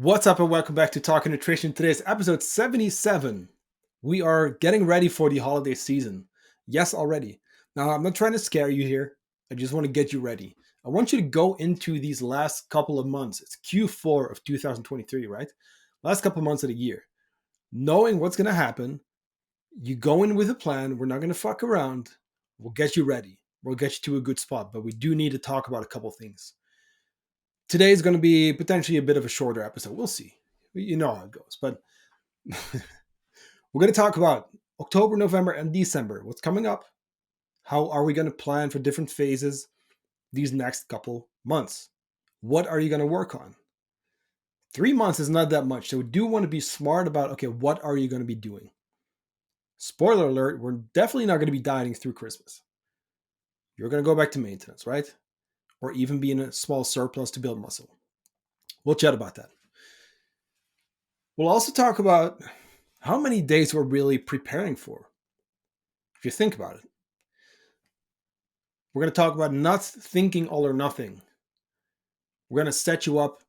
What's up and welcome back to Talking Nutrition. Today's episode 77. We are getting ready for the holiday season. Yes, already. Now, I'm not trying to scare you here. I just want to get you ready. I want you to go into these last couple of months. It's Q4 of 2023, right? Last couple of months of the year. Knowing what's going to happen, you go in with a plan. We're not going to fuck around. We'll get you ready. We'll get you to a good spot, but we do need to talk about a couple things. Today is going to be potentially a bit of a shorter episode. We'll see. You know how it goes. But we're going to talk about October, November, and December. What's coming up? How are we going to plan for different phases these next couple months? What are you going to work on? 3 months is not that much. So we do want to be smart about, okay, what are you going to be doing? Spoiler alert, we're definitely not going to be dieting through Christmas. You're going to go back to maintenance, right? Or even be in a small surplus to build muscle. We'll chat about that. We'll also talk about how many days we're really preparing for. If you think about it, we're going to talk about not thinking all or nothing. We're going to set you up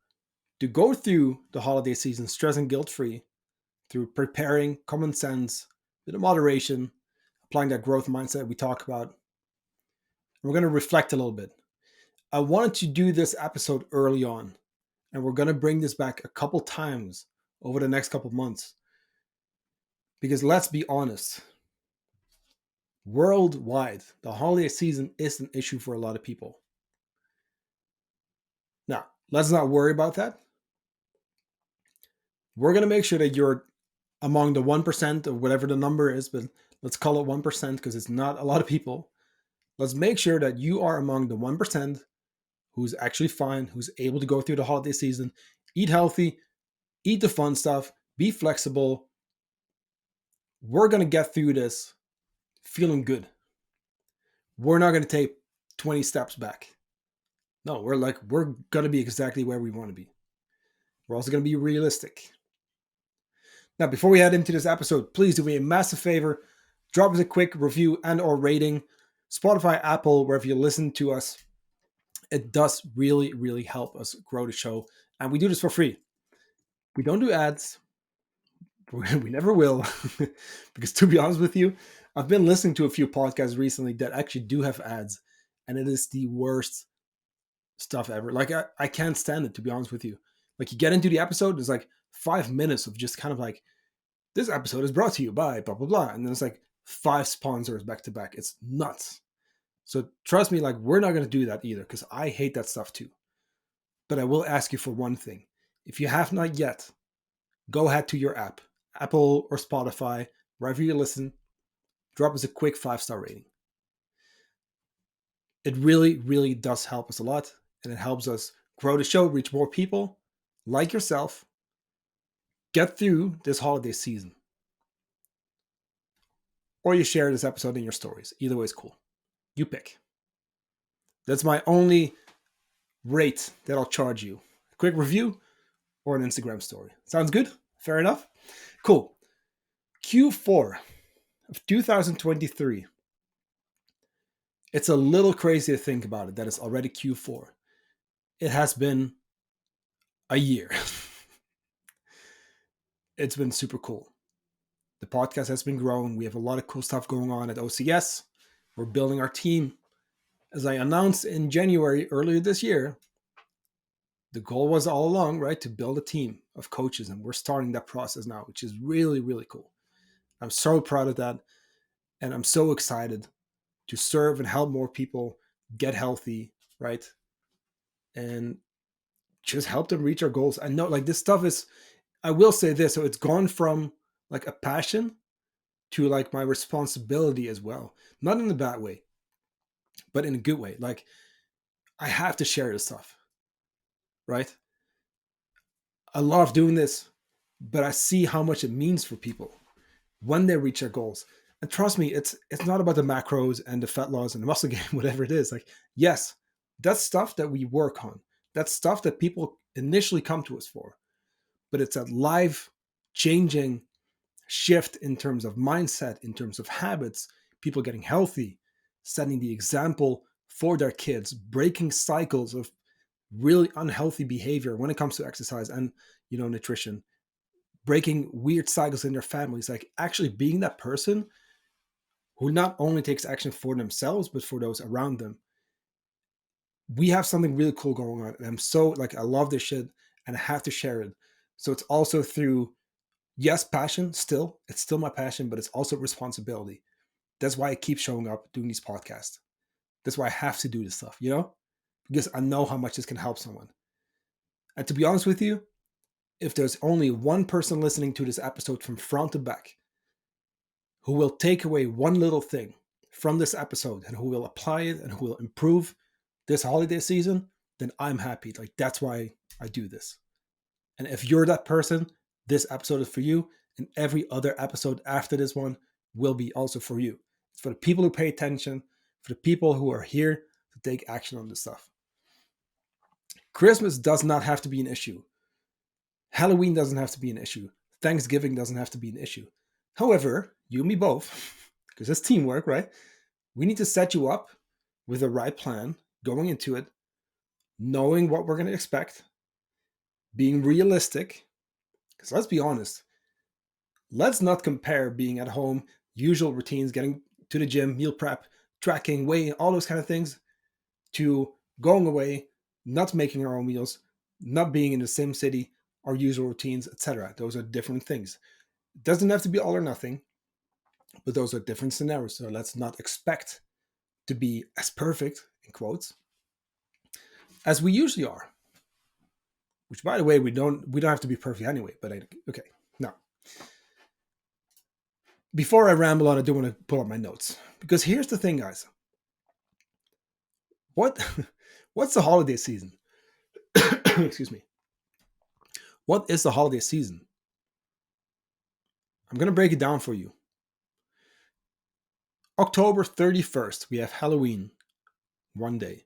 to go through the holiday season stress and guilt free through preparing, common sense, bit of moderation, applying that growth mindset we talk about. We're going to reflect a little bit. I wanted to do this episode early on, and we're going to bring this back a couple times over the next couple months. Because let's be honest, worldwide, the holiday season is an issue for a lot of people. Now, let's not worry about that. We're going to make sure that you're among the 1% or whatever the number is, but let's call it 1% because it's not a lot of people. Let's make sure that you are among the 1% who's actually fine, who's able to go through the holiday season, eat healthy, eat the fun stuff, be flexible. We're going to get through this feeling good. We're not going to take 20 steps back. No, we're going to be exactly where we want to be. We're also going to be realistic. Now, before we head into this episode, please do me a massive favor. Drop us a quick review and or rating. Spotify, Apple, wherever you listen to us. It does really, really help us grow the show. And we do this for free. We don't do ads. We never will. Because to be honest with you, I've been listening to a few podcasts recently that actually do have ads. And it is the worst stuff ever. Like, I can't stand it, to be honest with you. Like, you get into the episode, there's like 5 minutes of just kind of like, this episode is brought to you by blah, blah, blah. And then it's like 5 sponsors back to back. It's nuts. So trust me, like, we're not going to do that either because I hate that stuff too. But I will ask you for one thing. If you have not yet, go ahead to your app, Apple or Spotify, wherever you listen, drop us a quick 5-star rating. It really, really does help us a lot. And it helps us grow the show, reach more people like yourself, get through this holiday season. Or you share this episode in your stories. Either way is cool. You pick. That's my only rate that I'll charge you. A quick review or an Instagram story. Sounds good? Fair enough? Cool. Q4 of 2023. It's a little crazy to think about it that it's already Q4. It has been a year. It's been super cool. The podcast has been growing. We have a lot of cool stuff going on at OCS. We're building our team. As I announced in January earlier this year, the goal was all along, right, to build a team of coaches. And we're starting that process now, which is really, really cool. I'm so proud of that. And I'm so excited to serve and help more people get healthy, right? And just help them reach our goals. I know, like, this stuff is, I will say this, so it's gone from like a passion to like my responsibility as well. Not in a bad way, but in a good way. Like, I have to share this stuff, right? I love doing this, but I see how much it means for people when they reach their goals. And trust me, it's not about the macros and the fat loss and the muscle gain, whatever it is. Like, yes, that's stuff that we work on. That's stuff that people initially come to us for. But it's a life-changing shift in terms of mindset, in terms of habits, people getting healthy, setting the example for their kids, breaking cycles of really unhealthy behavior when it comes to exercise and nutrition, breaking weird cycles in their families, like actually being that person who not only takes action for themselves but for those around them. We have something really cool going on, and I'm so like, I love this shit and I have to share it. So it's also through, yes, passion, still it's still my passion, but it's also responsibility. That's why I keep showing up doing these podcasts. That's why I have to do this stuff, because I know how much this can help someone. And to be honest with you, if there's only one person listening to this episode from front to back who will take away one little thing from this episode and who will apply it and who will improve this holiday season, then I'm happy. Like, that's why I do this. And if you're that person, this episode is for you, and every other episode after this one will be also for you. It's for the people who pay attention, for the people who are here to take action on this stuff. Christmas does not have to be an issue. Halloween doesn't have to be an issue. Thanksgiving doesn't have to be an issue. However, you and me both, because it's teamwork, right? We need to set you up with the right plan going into it, knowing what we're going to expect, being realistic. Because let's be honest, let's not compare being at home, usual routines, getting to the gym, meal prep, tracking, weighing, all those kind of things, to going away, not making our own meals, not being in the same city, our usual routines, etc. Those are different things. It doesn't have to be all or nothing, but those are different scenarios. So let's not expect to be as perfect, in quotes, as we usually are. Which, by the way, we don't have to be perfect anyway. But okay, now before I ramble on, I do want to pull up my notes, because here's the thing, guys. What what's the holiday season? Excuse me. What is the holiday season? I'm going to break it down for you. October 31st, we have Halloween, one day.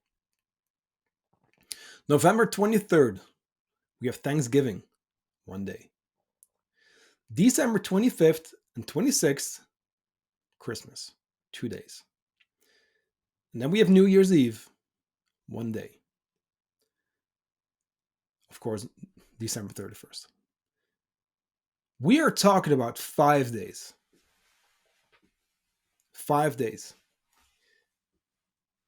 November 23rd, we have Thanksgiving, one day. December 25th and 26th, Christmas, 2 days. And then we have New Year's Eve, one day. Of course, December 31st. We are talking about 5 days. 5 days.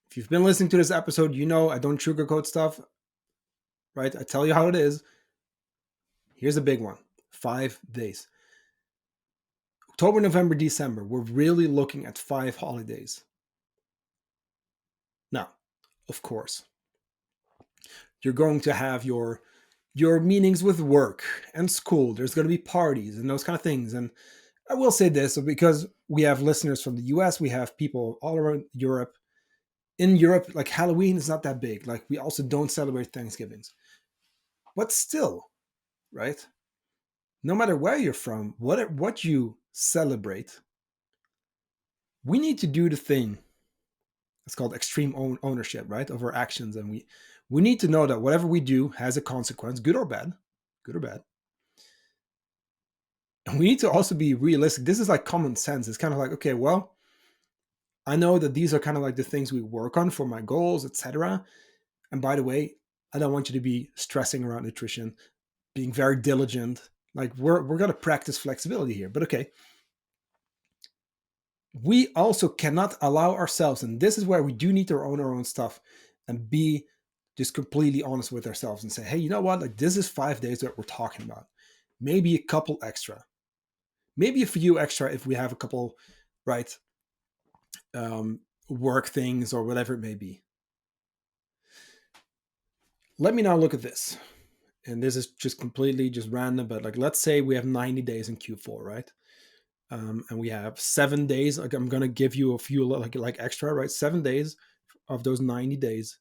If you've been listening to this episode, you know I don't sugarcoat stuff, right? I tell you how it is. Here's a big one. 5 days. October, November, December. We're really looking at 5 holidays. Now, of course, you're going to have your meetings with work and school. There's going to be parties and those kind of things. And I will say this, because we have listeners from the US, we have people all around Europe. In Europe, like, Halloween is not that big. Like, we also don't celebrate Thanksgivings. But still, right? No matter where you're from, what you celebrate, we need to do the thing. It's called extreme ownership, right, of our actions. And we need to know that whatever we do has a consequence, good or bad. Good or bad. And we need to also be realistic. This is like common sense. It's kind of like, okay, well, I know that these are kind of like the things we work on for my goals, etc. And by the way, I don't want you to be stressing around nutrition, being very diligent. Like, we're going to practice flexibility here. But okay, we also cannot allow ourselves, and this is where we do need to own our own stuff and be just completely honest with ourselves and say, hey, you know what? Like, this is 5 days that we're talking about. Maybe a couple extra. Maybe a few extra if we have a couple, right, work things or whatever it may be. Let me now look at this. And this is just completely just random, but like, let's say we have 90 days in Q4, right? And we have 7 days. Like, I'm going to give you a few like extra, right? 7 days of those 90 days.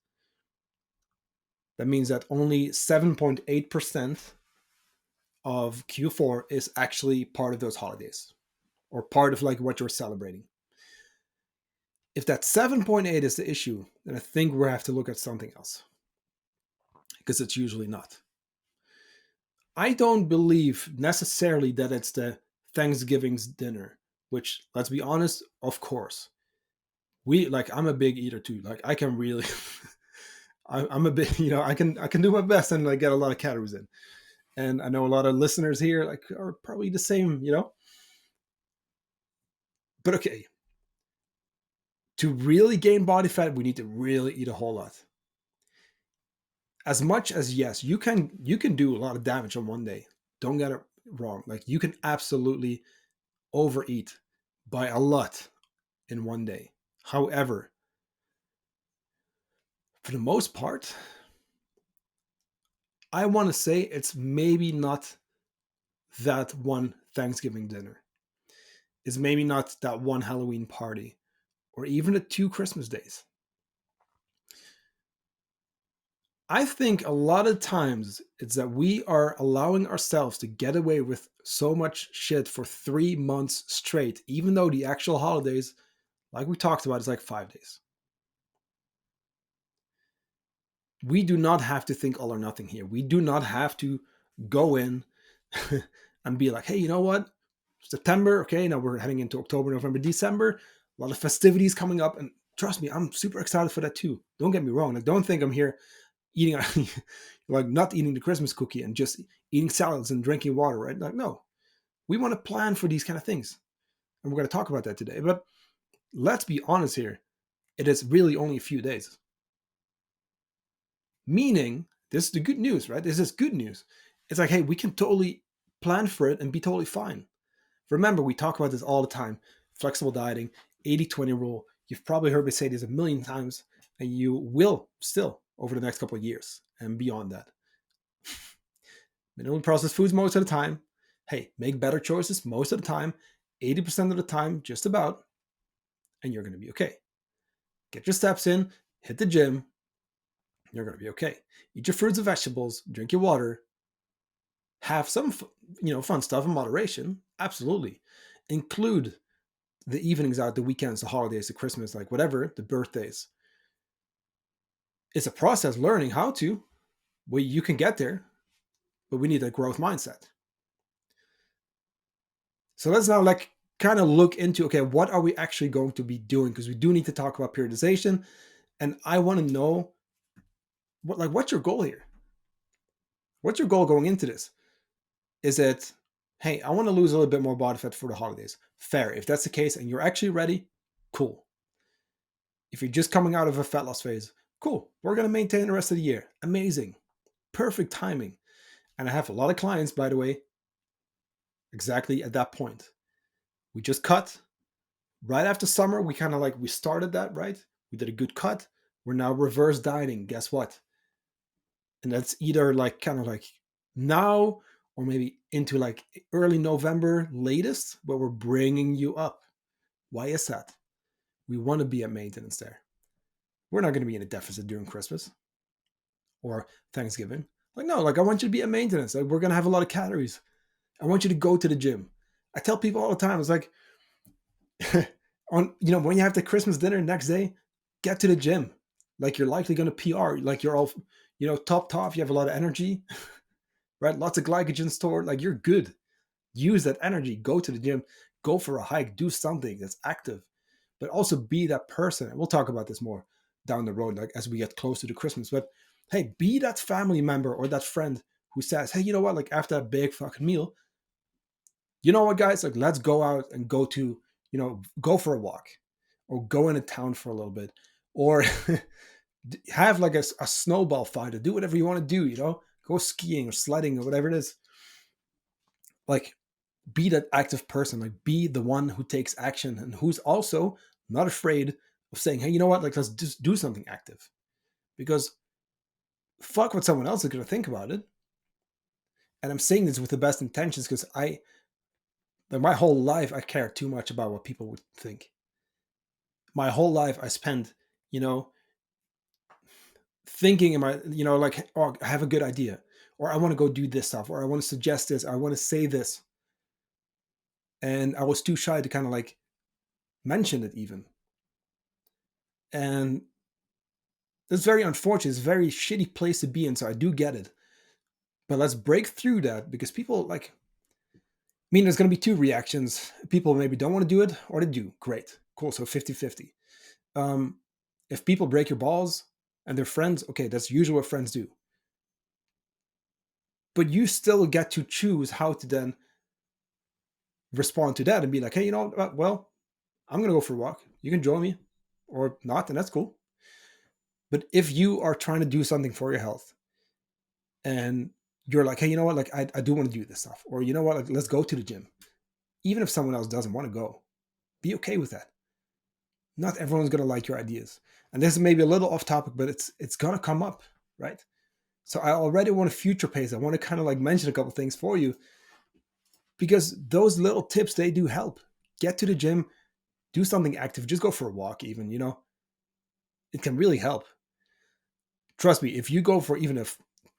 That means that only 7.8% of Q4 is actually part of those holidays, or part of like what you're celebrating. If that 7.8 is the issue, then I think we have to look at something else, because it's usually not. I don't believe necessarily that it's the Thanksgiving's dinner, which, let's be honest, of course. I'm a big eater too. Like, I can really, I'm a bit, I can do my best and like get a lot of calories in. And I know a lot of listeners here like are probably the same. But okay, to really gain body fat, we need to really eat a whole lot. As much as yes, you can do a lot of damage on one day. Don't get it wrong. Like you can absolutely overeat by a lot in one day. However, for the most part, I want to say it's maybe not that one Thanksgiving dinner. It's maybe not that one Halloween party or even the two Christmas days. I think a lot of times it's that we are allowing ourselves to get away with so much shit for 3 months straight, even though the actual holidays, like we talked about, is like 5 days. We do not have to think all or nothing here. We do not have to go in and be like, hey, you know what? September, okay, now we're heading into October, November, December, a lot of festivities coming up. And trust me, I'm super excited for that too. Don't get me wrong. Like, don't think I'm here eating, like, not eating the Christmas cookie and just eating salads and drinking water, right? Like, no, we want to plan for these kind of things. And we're going to talk about that today. But let's be honest here. It is really only a few days. Meaning, this is the good news, right? This is good news. It's like, hey, we can totally plan for it and be totally fine. Remember, we talk about this all the time. Flexible dieting, 80-20 rule. You've probably heard me say this a million times, and you will still over the next couple of years and beyond that. Minimally processed foods most of the time. Hey, make better choices most of the time, 80% of the time, just about, and you're going to be okay. Get your steps in, hit the gym, you're going to be okay. Eat your fruits and vegetables, drink your water, have some fun stuff in moderation. Absolutely. Include the evenings out, the weekends, the holidays, the Christmas, like whatever, the birthdays. It's a process learning how to. Well, you can get there, but we need a growth mindset. So let's now like kind of look into, okay, what are we actually going to be doing? Because we do need to talk about periodization. And I want to know what's your goal here? What's your goal going into this? Is it, hey, I want to lose a little bit more body fat for the holidays? Fair. If that's the case and you're actually ready, cool. If you're just coming out of a fat loss phase, cool. We're going to maintain the rest of the year. Amazing. Perfect timing. And I have a lot of clients, by the way, exactly at that point. We just cut right after summer. We started that, right? We did a good cut. We're now reverse dieting. Guess what? And that's either like kind of like now or maybe into like early November latest, but we're bringing you up. Why is that? We want to be at maintenance there. We're not going to be in a deficit during Christmas or Thanksgiving. Like, no, like I want you to be at maintenance. Like, we're going to have a lot of calories. I want you to go to the gym. I tell people all the time, it's like, when you have the Christmas dinner next day, get to the gym. Like you're likely going to PR. Like you're all, top. You have a lot of energy, right? Lots of glycogen stored. Like you're good. Use that energy. Go to the gym. Go for a hike. Do something that's active, but also be that person. And we'll talk about this more down the road, like as we get closer to Christmas. But hey, be that family member or that friend who says, hey, you know what? Like after that big fucking meal, you know what, guys? Like let's go out and go for a walk, or go into town for a little bit, or have like a snowball fight, or do whatever you want to do. Go skiing or sledding or whatever it is. Like be that active person. Like be the one who takes action and who's also not afraid of saying, hey, you know what? Like let's just do something active, because fuck what someone else is going to think about it. And I'm saying this with the best intentions, because my whole life I care too much about what people would think. My whole life I spent, thinking in my, like, oh, I have a good idea, or I want to go do this stuff, or I want to suggest this, I want to say this. And I was too shy to kind of like mention it even. And it's very unfortunate. It's a very shitty place to be in. So I do get it. But let's break through that, because people there's going to be two reactions. People maybe don't want to do it, or they do. Great. Cool. So 50-50. If people break your balls, and they're friends, okay, that's usually what friends do. But you still get to choose how to then respond to that and be like, hey, you know what? Well, I'm going to go for a walk. You can join me or not, and that's cool. But if you are trying to do something for your health and you're like, hey, you know what? Like, I do want to do this stuff. Or, you know what? Like, let's go to the gym. Even if someone else doesn't want to go, be okay with that. Not everyone's going to like your ideas. And this is maybe a little off topic, but it's going to come up, right? So I already want to future pace. I want to kind of like mention a couple things for you because those little tips, they do help. Get to the gym, do something active, just go for a walk even, it can really help. Trust me, if you go for even a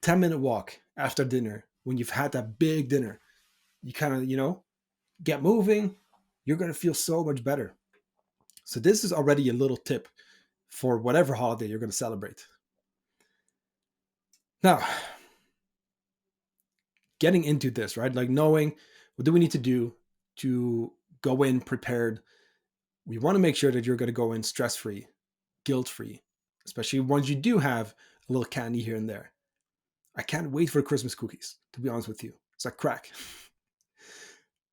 10-minute walk after dinner, when you've had that big dinner, you kind of, get moving, you're going to feel so much better. So this is already a little tip for whatever holiday you're going to celebrate. Now, getting into this, right? Like knowing what do we need to do to go in prepared. We want to make sure that you're going to go in stress-free, guilt-free, especially once you do have a little candy here and there. I can't wait for Christmas cookies, to be honest with you. It's like crack.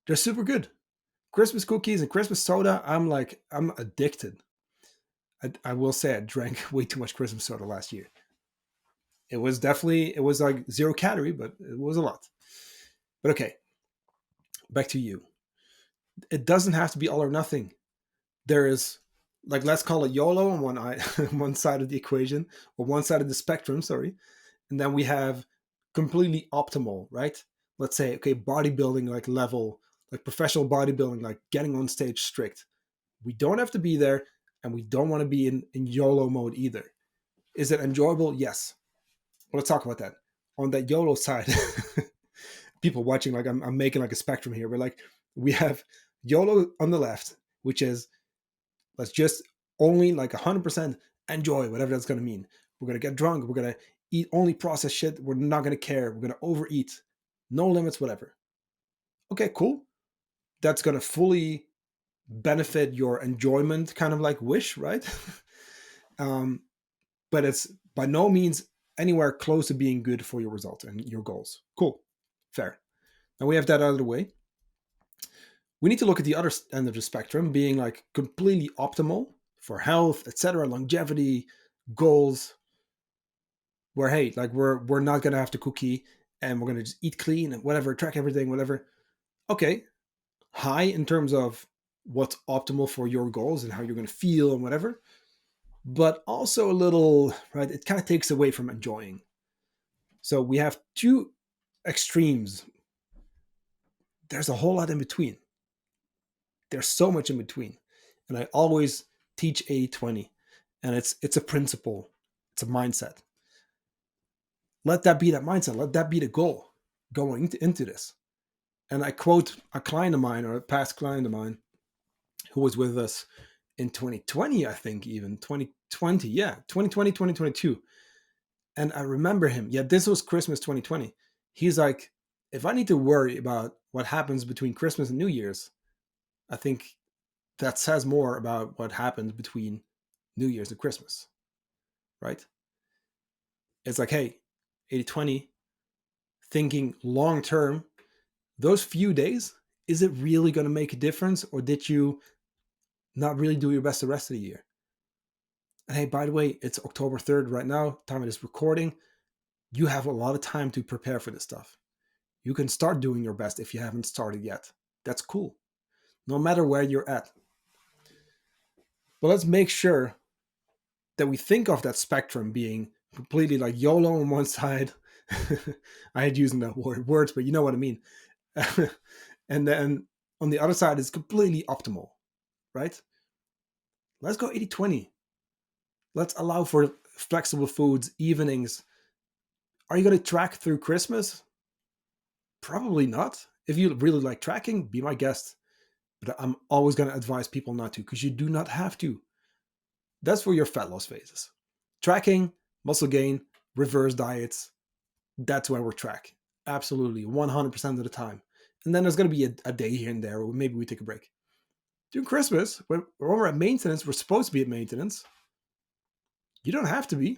They're super good. Christmas cookies and Christmas soda, I'm addicted. I will say I drank way too much Christmas soda last year. It was like 0 calorie, but it was a lot. But okay, back to you. It doesn't have to be all or nothing. There is, like, let's call it YOLO on one side of the equation, or one side of the spectrum, sorry. And then we have completely optimal, right? Let's say, okay, bodybuilding like level, like professional bodybuilding, like getting on stage strict. We don't have to be there, and we don't want to be in YOLO mode either. Is it enjoyable? Yes. Well, let's talk about that. On that YOLO side, people watching, like I'm making like a spectrum here. We're like, we have YOLO on the left, which is let's just only like 100% enjoy whatever that's going to mean. We're going to get drunk. We're going to eat only processed shit. We're not going to care. We're going to overeat. No limits, whatever. Okay, cool. That's going to fully benefit your enjoyment kind of like wish, right? But it's by no means anywhere close to being good for your results and your goals. Cool. Fair. Now we have that out of the way. We need to look at the other end of the spectrum, being like completely optimal for health, etc., longevity, goals, where hey, like we're not gonna have to cookie and we're gonna just eat clean and whatever, track everything, whatever. Okay, high in terms of what's optimal for your goals and how you're gonna feel and whatever, but also a little, right? It kind of takes away from enjoying. So we have two extremes. There's a whole lot in between. There's so much in between. And I always teach 80-20. And it's a principle. It's a mindset. Let that be that mindset. Let that be the goal going into this. And I quote a client of mine, or a past client of mine, who was with us in 2020, I think, even 2020. Yeah, 2020, 2022. And I remember him. Yeah, this was Christmas 2020. He's like, if I need to worry about what happens between Christmas and New Year's, I think that says more about what happened between New Year's and Christmas, right? It's like, hey, 80-20, thinking long term, those few days, is it really going to make a difference, or did you not really do your best the rest of the year? And hey, by the way, it's October 3rd right now, time of this recording. You have a lot of time to prepare for this stuff. You can start doing your best if you haven't started yet. That's cool, no matter where you're at. But let's make sure that we think of that spectrum being completely like YOLO on one side. I had using that words, but you know what I mean. And then on the other side is completely optimal, right? Let's go 80-20. Let's allow for flexible foods, evenings. Are you going to track through Christmas? Probably not. If you really like tracking, be my guest. But I'm always going to advise people not to, because you do not have to. That's for your fat loss phases. Tracking, muscle gain, reverse diets, that's where we're track. Absolutely, 100% of the time. And then there's going to be a day here and there where maybe we take a break. During Christmas, when we're at maintenance, we're supposed to be at maintenance. You don't have to be.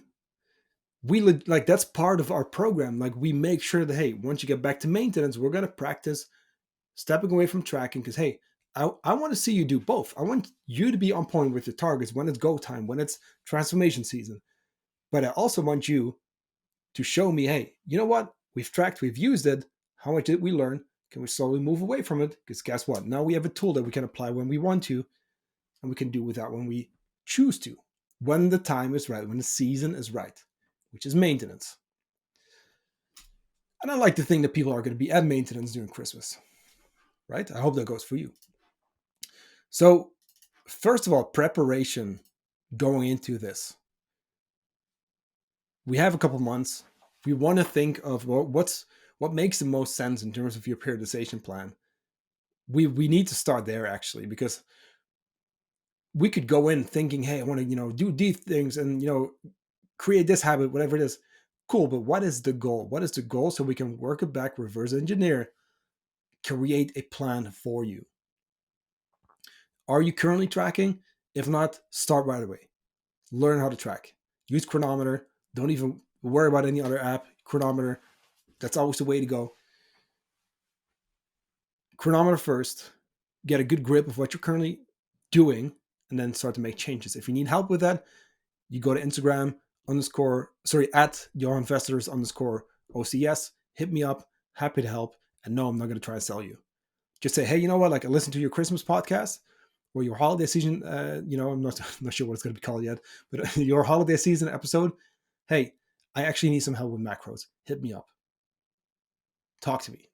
Like that's part of our program. Like we make sure that, hey, once you get back to maintenance, we're going to practice stepping away from tracking because, hey, I want to see you do both. I want you to be on point with your targets when it's go time, when it's transformation season. But I also want you to show me, hey, you know what? We've tracked, we've used it. How much did we learn? Can we slowly move away from it? Because guess what? Now we have a tool that we can apply when we want to, and we can do without when we choose to, when the time is right, when the season is right, which is maintenance. And I like to think that people are going to be at maintenance during Christmas, right? I hope that goes for you. So, first of all, preparation going into this. We have a couple months. We want to think of what makes the most sense in terms of your periodization plan. We need to start there actually, because we could go in thinking, hey, I want to do these things and create this habit, whatever it is. Cool, but what is the goal? What is the goal so we can work it back, reverse engineer, create a plan for you. Are you currently tracking? If not, start right away. Learn how to track. Use chronometer. Don't even worry about any other app. Chronometer, that's always the way to go. Chronometer first. Get a good grip of what you're currently doing, and then start to make changes. If you need help with that, you go to Instagram at Johan Vesters _ OCS. Hit me up. Happy to help. And no, I'm not going to try to sell you. Just say, hey, you know what? Like, I listened to your Christmas podcast or your holiday season. I'm not sure what it's going to be called yet, but your holiday season episode. Hey, I actually need some help with macros. Hit me up. Talk to me.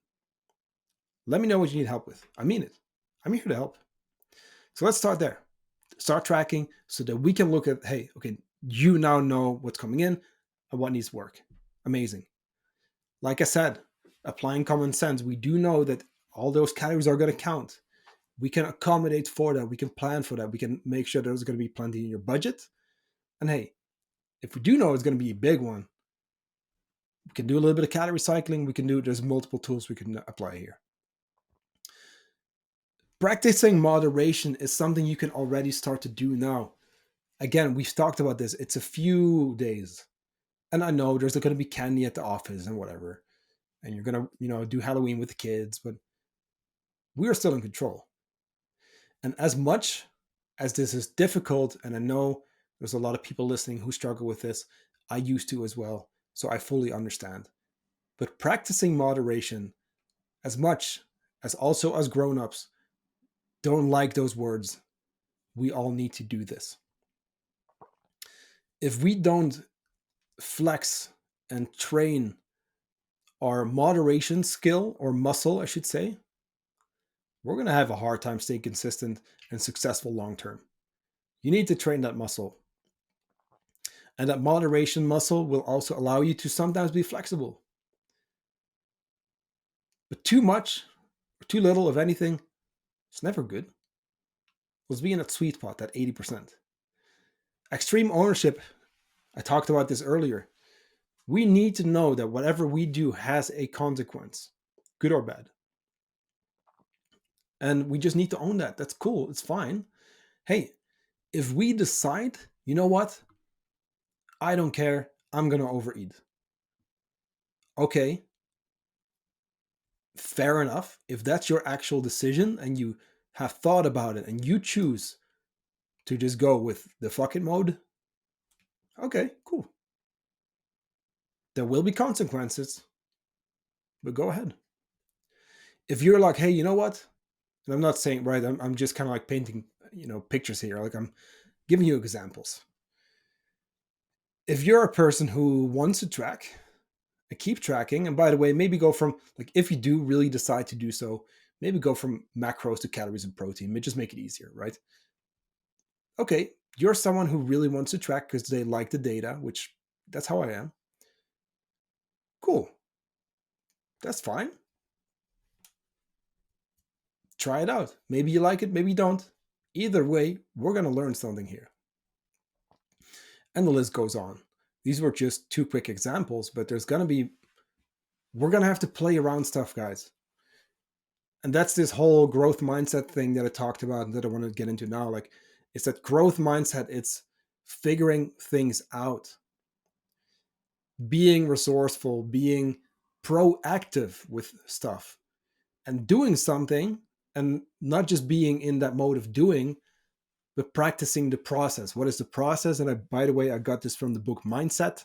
Let me know what you need help with. I mean it. I'm here to help. So let's start there. Start tracking so that we can look at, hey, okay, you now know what's coming in and what needs work. Amazing. Like I said, applying common sense, we do know that all those calories are going to count. We can accommodate for that. We can plan for that. We can make sure there's going to be plenty in your budget. And hey, if we do know it's going to be a big one, we can do a little bit of calorie cycling. There's multiple tools we can apply here. Practicing moderation is something you can already start to do now. Again, we've talked about this. It's a few days. And I know there's going to be candy at the office and whatever. And you're going to, do Halloween with the kids, but we are still in control. And as much as this is difficult, and I know there's a lot of people listening who struggle with this, I used to as well. So I fully understand. But practicing moderation, as much as also us grown-ups don't like those words, we all need to do this. If we don't flex and train our moderation skill, or muscle, I should say, we're going to have a hard time staying consistent and successful long term. You need to train that muscle. And that moderation muscle will also allow you to sometimes be flexible. But too much or too little of anything, it's never good. Let's be in that sweet spot, that 80%. Extreme ownership, I talked about this earlier. We need to know that whatever we do has a consequence, good or bad. And we just need to own that. That's cool. It's fine. Hey, if we decide, you know what? I don't care. I'm going to overeat. Okay. Fair enough. If that's your actual decision and you have thought about it and you choose to just go with the fuck it mode, okay, cool. There will be consequences, but go ahead. If you're like, hey, you know what? And I'm not saying, right, I'm just kind of like painting, pictures here. Like I'm giving you examples. If you're a person who wants to track and keep tracking, and by the way, maybe go from, like, if you do really decide to do so, maybe go from macros to calories and protein. Just make it easier, right? Okay, you're someone who really wants to track because they like the data, which that's how I am. Cool. That's fine. Try it out. Maybe you like it, maybe you don't. Either way, we're going to learn something here. And the list goes on. These were just two quick examples, but we're going to have to play around stuff, guys. And that's this whole growth mindset thing that I talked about and that I want to get into now. Like, it's that growth mindset. It's figuring things out. being resourceful, being proactive with stuff, and doing something, and not just being in that mode of doing, but practicing the process. What is the process? And by the way, I got this from the book Mindset.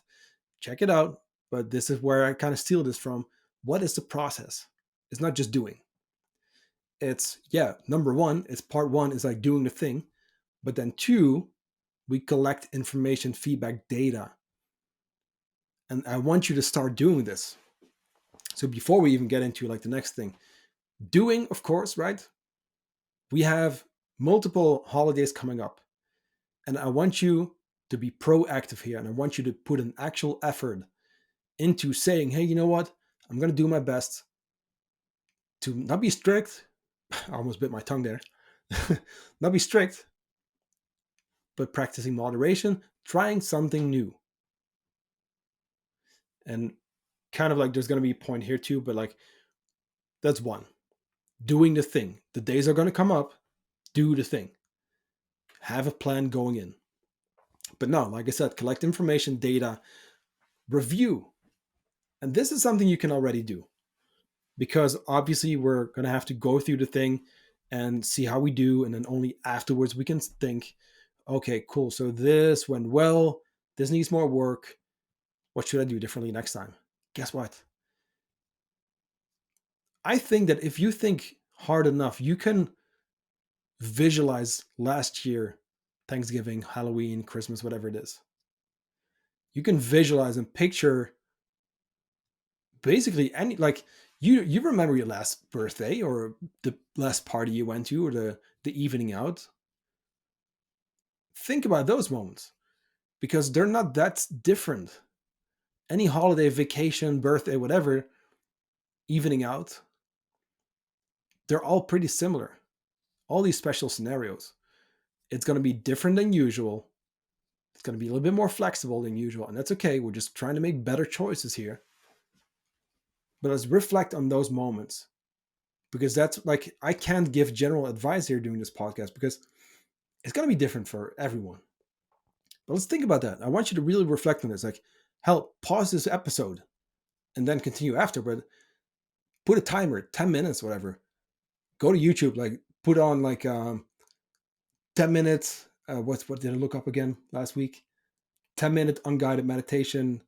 Check it out. But this is where I kind of steal this from. What is the process? It's not just doing. It's, yeah, number one, it's part one is like doing the thing. But then two, we collect information, feedback, data. And I want you to start doing this. So before we even get into like the next thing, doing, of course, right? We have multiple holidays coming up. And I want you to be proactive here. And I want you to put an actual effort into saying, hey, you know what? I'm going to do my best to not be strict. I almost bit my tongue there. Not be strict, but practicing moderation, trying something new. And kind of like there's going to be a point here too, but like that's one. Doing the thing. The days are going to come up. Do the thing. Have a plan going in. But no, like I said, collect information, data, review. And this is something you can already do because obviously we're going to have to go through the thing and see how we do. And then only afterwards we can think, okay, cool. So this went well. This needs more work. What should I do differently next time? Guess what? I think that if you think hard enough, you can visualize last year, Thanksgiving, Halloween, Christmas, whatever it is. You can visualize and picture basically any, like, you remember your last birthday or the last party you went to or the evening out. Think about those moments because they're not that different. Any holiday, vacation, birthday, whatever, evening out, they're all pretty similar. All these special scenarios. It's going to be different than usual. It's going to be a little bit more flexible than usual, and that's okay. We're just trying to make better choices here. But let's reflect on those moments because that's like, I can't give general advice here doing this podcast because it's going to be different for everyone. But let's think about that. I want you to really reflect on this. Like, hell, pause this episode and then continue after, but put a timer, 10 minutes, whatever. Go to YouTube, like put on like 10 minutes. What did I look up again last week? 10-minute unguided meditation,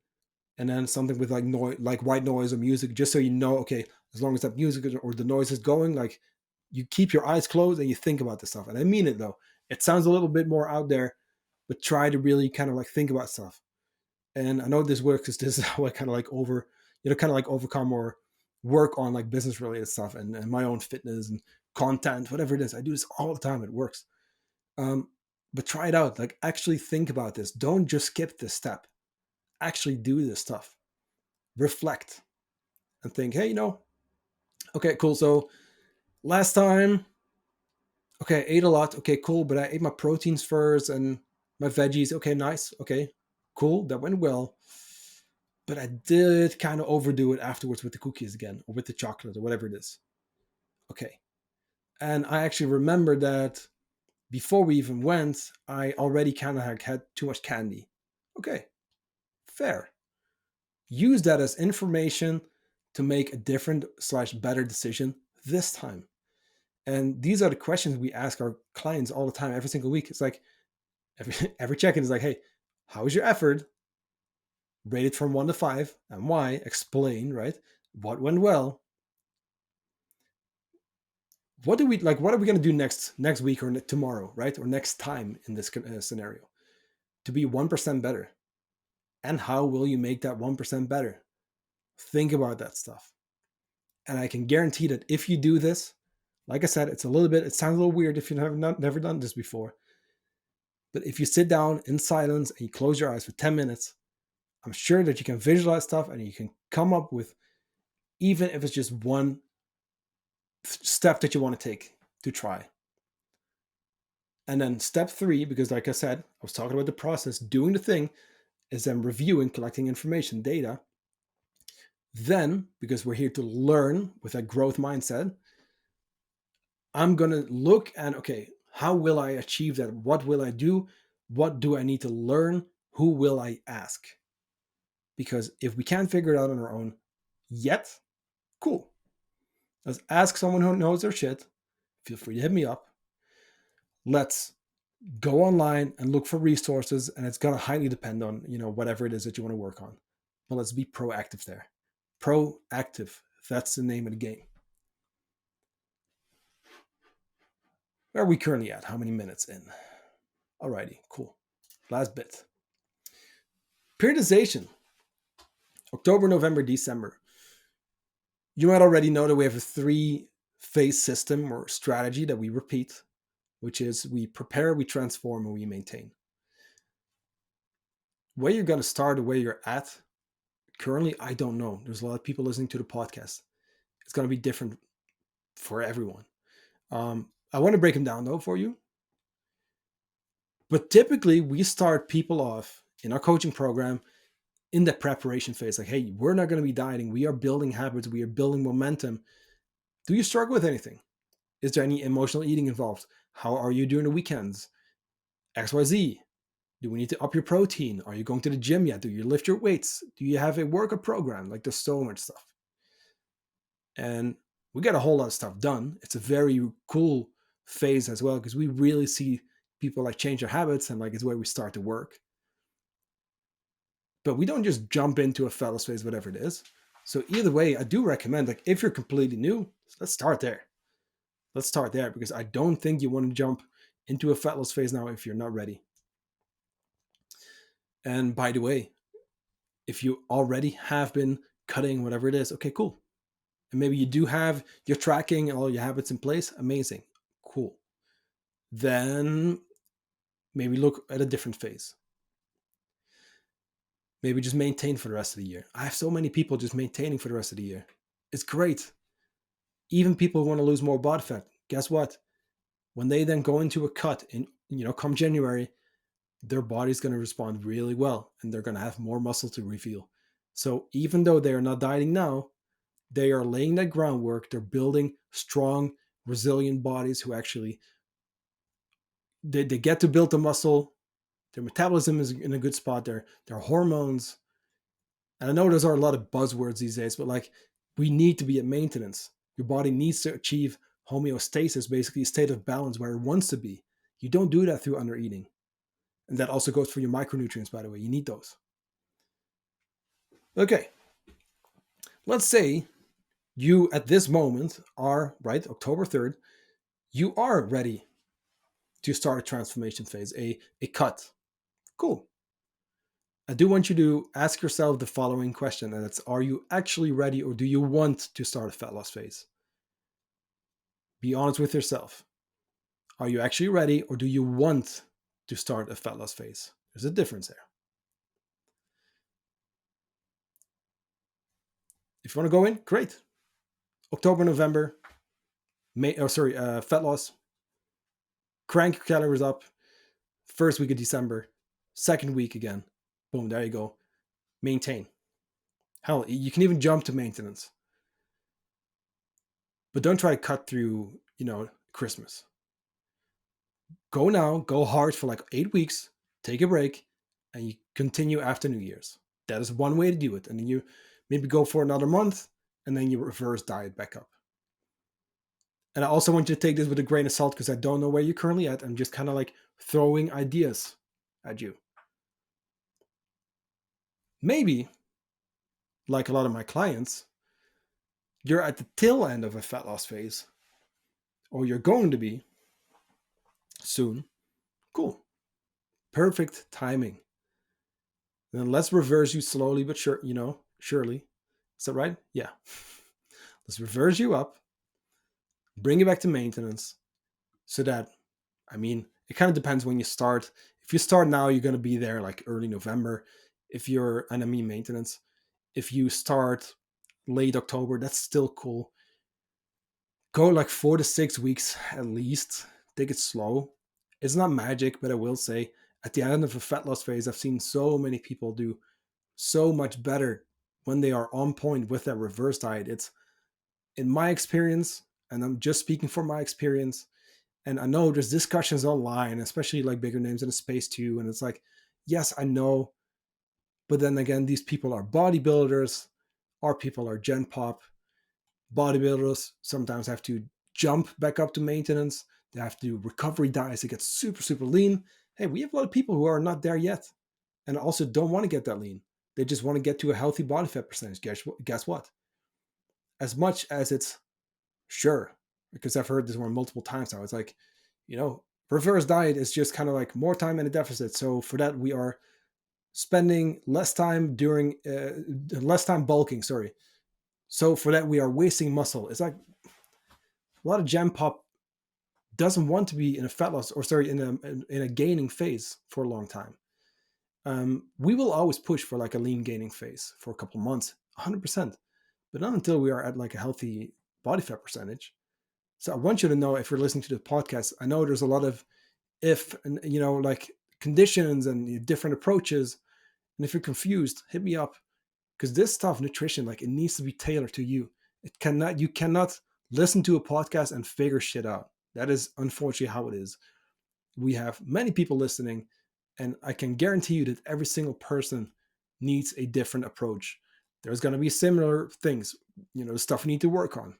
and then something with like noise, like white noise or music, just so you know, okay, as long as that music or the noise is going, like you keep your eyes closed and you think about this stuff. And I mean it though. It sounds a little bit more out there, but try to really kind of like think about stuff. And I know this works because this is how I kind of like kind of like overcome or work on like business related stuff and my own fitness and content, whatever it is. I do this all the time. It works. Um, but try it out. Like actually think about this. Don't just skip this step. Actually do this stuff. Reflect and think, hey, okay, cool. So last time, okay, I ate a lot. Okay, cool. But I ate my proteins first and my veggies. Okay, nice. Okay, cool. That went well. But I did kind of overdo it afterwards with the cookies again or with the chocolate or whatever it is. Okay. And I actually remember that before we even went, I already kind of had too much candy. Okay, fair. Use that as information to make a different slash better decision this time. And these are the questions we ask our clients all the time, every single week. It's like every check-in is like, hey, how was your effort? Rate it from 1 to 5 and why. Explain, right? What went well? What do we like? What are we going to do next week or tomorrow, right? Or next time in this scenario to be 1% better? And how will you make that 1% better? Think about that stuff. And I can guarantee that if you do this, like I said, it sounds a little weird if you have never done this before. But if you sit down in silence and you close your eyes for 10 minutes, I'm sure that you can visualize stuff and you can come up with, even if it's just one step that you want to take to try. And then step 3, because like I said, I was talking about the process, doing the thing, is then reviewing, collecting information, data. Then, because we're here to learn with a growth mindset, I'm going to look at, okay, how will I achieve that? What will I do? What do I need to learn? Who will I ask? Because if we can't figure it out on our own yet, cool. Let's ask someone who knows their shit. Feel free to hit me up. Let's go online and look for resources, and it's going to highly depend on, whatever it is that you want to work on. But let's be proactive there. Proactive. That's the name of the game. Where are we currently at? How many minutes in? Alrighty, cool. Last bit. Periodization. October, November, December. You might already know that we have a 3-phase system or strategy that we repeat, which is we prepare, we transform, and we maintain. Where you're going to start or where you're at currently, I don't know. There's a lot of people listening to the podcast. It's going to be different for everyone. I want to break them down though for you. But typically we start people off in our coaching program in the preparation phase. Like, hey, we're not going to be dieting. We are building habits. We are building momentum. Do you struggle with anything? Is there any emotional eating involved? How are you during the weekends? XYZ. Do we need to up your protein? Are you going to the gym yet? Do you lift your weights? Do you have a workout program? Like, there's so much stuff. And we get a whole lot of stuff done. It's a very cool phase as well, because we really see people like change their habits, and like it's where we start to work. But we don't just jump into a fat loss phase, whatever it is. So either way, I do recommend, like, if you're completely new, let's start there. Let's start there, because I don't think you want to jump into a fat loss phase now if you're not ready. And by the way, if you already have been cutting whatever it is, okay, cool. And maybe you do have your tracking and all your habits in place, amazing, cool. Then maybe look at a different phase. Maybe just maintain for the rest of the year. I have so many people just maintaining for the rest of the year. It's great. Even people who want to lose more body fat, guess what? When they then go into a cut in, come January, their body's going to respond really well, and they're going to have more muscle to reveal. So even though they are not dieting now, they are laying that groundwork. They're building strong, resilient bodies who actually, they get to build the muscle. Their metabolism is in a good spot. Their hormones. And I know those are a lot of buzzwords these days, but like, we need to be at maintenance. Your body needs to achieve homeostasis, basically a state of balance where it wants to be. You don't do that through under eating. And that also goes for your micronutrients, by the way. You need those. Okay. Let's say you, at this moment, are, right, October 3rd, you are ready to start a transformation phase, a cut. Cool. I do want you to ask yourself the following question, and that's, are you actually ready, or do you want to start a fat loss phase? Be honest with yourself. Are you actually ready, or do you want to start a fat loss phase? There's a difference there. If you want to go in, great. October, November, fat loss. Crank your calories up. First week of December, second week again. Boom, there you go. Maintain. Hell, you can even jump to maintenance. But don't try to cut through, Christmas. Go now, go hard for like 8 weeks, take a break, and you continue after New Year's. That is one way to do it. And then you maybe go for another month, and then you reverse diet back up. And I also want you to take this with a grain of salt, because I don't know where you're currently at. I'm just kind of like throwing ideas at you. Maybe, like a lot of my clients, you're at the tail end of a fat loss phase, or you're going to be soon. Cool. Perfect timing. Then let's reverse you slowly but surely. Is that right? Yeah. Let's reverse you up, bring you back to maintenance, so that, it kind of depends when you start. If you start now, you're going to be there like early November. Maintenance. If you start late October, that's still cool. Go like 4 to 6 weeks at least. Take it slow. It's not magic, but I will say, at the end of a fat loss phase, I've seen so many people do so much better when they are on point with that reverse diet. It's, in my experience, and I'm just speaking from my experience, and I know there's discussions online, especially like bigger names in the space too, and it's like, yes, I know, But then again, these people are bodybuilders. Our people are Gen Pop. Bodybuilders sometimes have to jump back up to maintenance. They have to do recovery diets to get super, super lean. Hey, we have a lot of people who are not there yet and also don't want to get that lean. They just want to get to a healthy body fat percentage. Guess what? As much as it's sure, because I've heard this one multiple times now, it's like, reverse diet is just kind of like more time in a deficit. So for that, we are spending less time less time bulking. Sorry. So for that, we are wasting muscle. It's like a lot of Gen Pop doesn't want to be in a fat loss or sorry in a gaining phase for a long time. We will always push for like a lean gaining phase for a couple of months, 100%, but not until we are at like a healthy body fat percentage. So I want you to know, if you're listening to the podcast, I know there's a lot of if and like conditions and different approaches, and if you're confused, hit me up, because this stuff, nutrition, like it needs to be tailored to you. You cannot listen to a podcast and figure shit out. That is unfortunately how it is. We have many people listening, and I can guarantee you that every single person needs a different approach. There's going to be similar things, stuff you need to work on.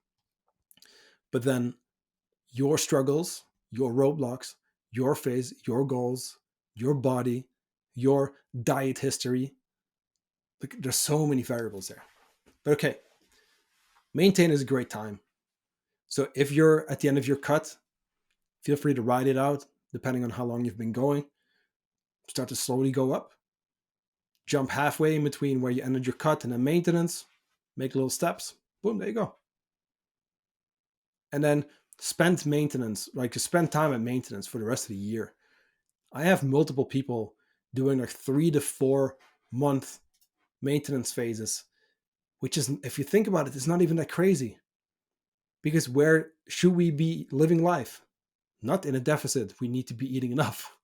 But then your struggles, your roadblocks, your phase, your goals, your body, your diet history. Like, there's so many variables there. But okay, maintain is a great time. So if you're at the end of your cut, feel free to ride it out, depending on how long you've been going. Start to slowly go up. Jump halfway in between where you ended your cut and then maintenance. Make little steps. Boom, there you go. And then spend maintenance, like to spend time at maintenance for the rest of the year. I have multiple people doing like 3 to 4 month maintenance phases, which is, if you think about it, it's not even that crazy. Because where should we be living life? Not in a deficit. We need to be eating enough.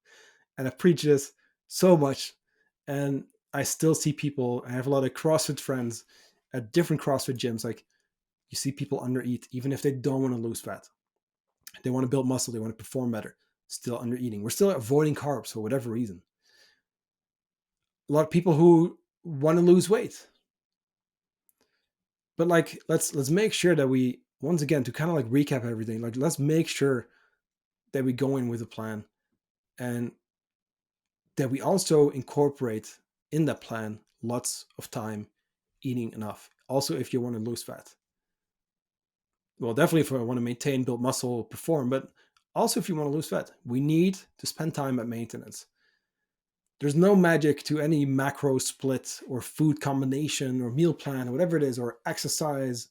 And I preach this so much. And I still see people, I have a lot of CrossFit friends at different CrossFit gyms. Like, you see people undereat, even if they don't want to lose fat. They want to build muscle, they want to perform better, still undereating. We're still avoiding carbs for whatever reason. A lot of people who want to lose weight. But like, let's make sure that we, once again, to kind of like recap everything, like let's make sure that we go in with a plan, and that we also incorporate in that plan lots of time eating enough. Also, if you want to lose fat. Well, definitely if I want to maintain, build muscle, perform, but also if you want to lose fat, we need to spend time at maintenance. There's no magic to any macro split or food combination or meal plan or whatever it is, or exercise.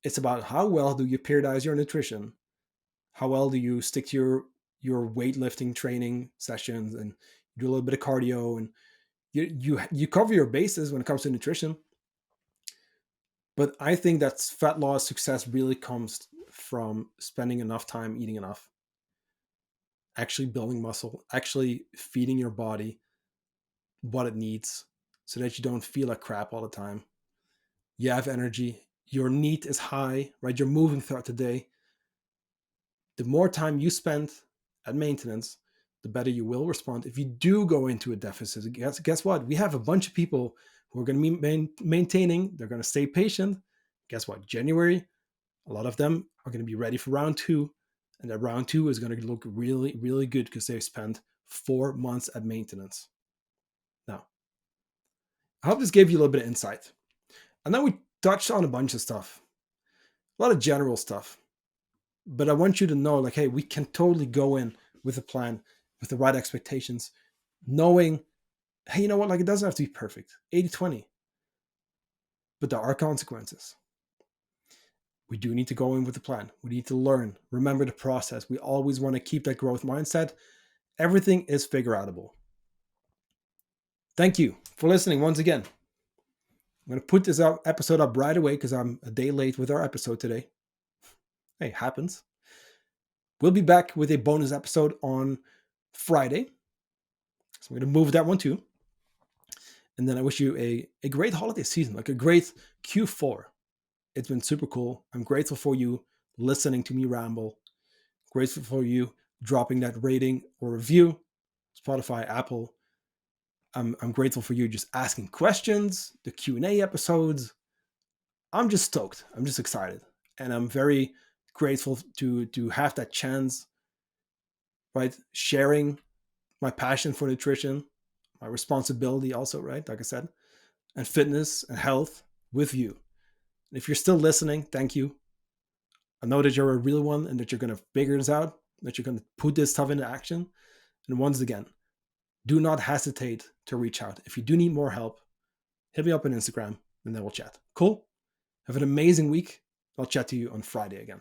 It's about how well do you periodize your nutrition? How well do you stick to your weightlifting training sessions, and do a little bit of cardio, and you cover your bases when it comes to nutrition. But I think that fat loss success really comes from spending enough time eating enough, actually building muscle, actually feeding your body what it needs so that you don't feel like crap all the time. You have energy, your NEAT is high, right? You're moving throughout the day. The more time you spend at maintenance, the better you will respond. If you do go into a deficit, guess what? We have a bunch of people who are going to be maintaining. They're going to stay patient. Guess what? January, a lot of them are going to be ready for round 2. And that round 2 is going to look really, really good because they've spent 4 months at maintenance. Now, I hope this gave you a little bit of insight. And then we touched on a bunch of stuff, a lot of general stuff. But I want you to know, like, hey, we can totally go in with a plan, with the right expectations, knowing, hey, you know what, like, it doesn't have to be perfect, 80-20. But there are consequences. We do need to go in with a plan. We need to learn. Remember the process. We always want to keep that growth mindset. Everything is figure outable. Thank you for listening once again. I'm going to put this episode up right away because I'm a day late with our episode today. Hey, happens. We'll be back with a bonus episode on Friday. So I'm going to move that one too. And then I wish you a great holiday season, like a great Q4. It's been super cool. I'm grateful for you listening to me ramble. Grateful for you dropping that rating or review. Spotify, Apple. I'm grateful for you just asking questions, the Q&A episodes. I'm just stoked. I'm just excited. And I'm very grateful to have that chance, right? Sharing my passion for nutrition, my responsibility also, right? Like I said, and fitness and health with you. And if you're still listening, thank you. I know that you're a real one and that you're going to figure this out, that you're going to put this stuff into action. And once again, do not hesitate to reach out. If you do need more help, hit me up on Instagram and then we'll chat. Cool? Have an amazing week. I'll chat to you on Friday again.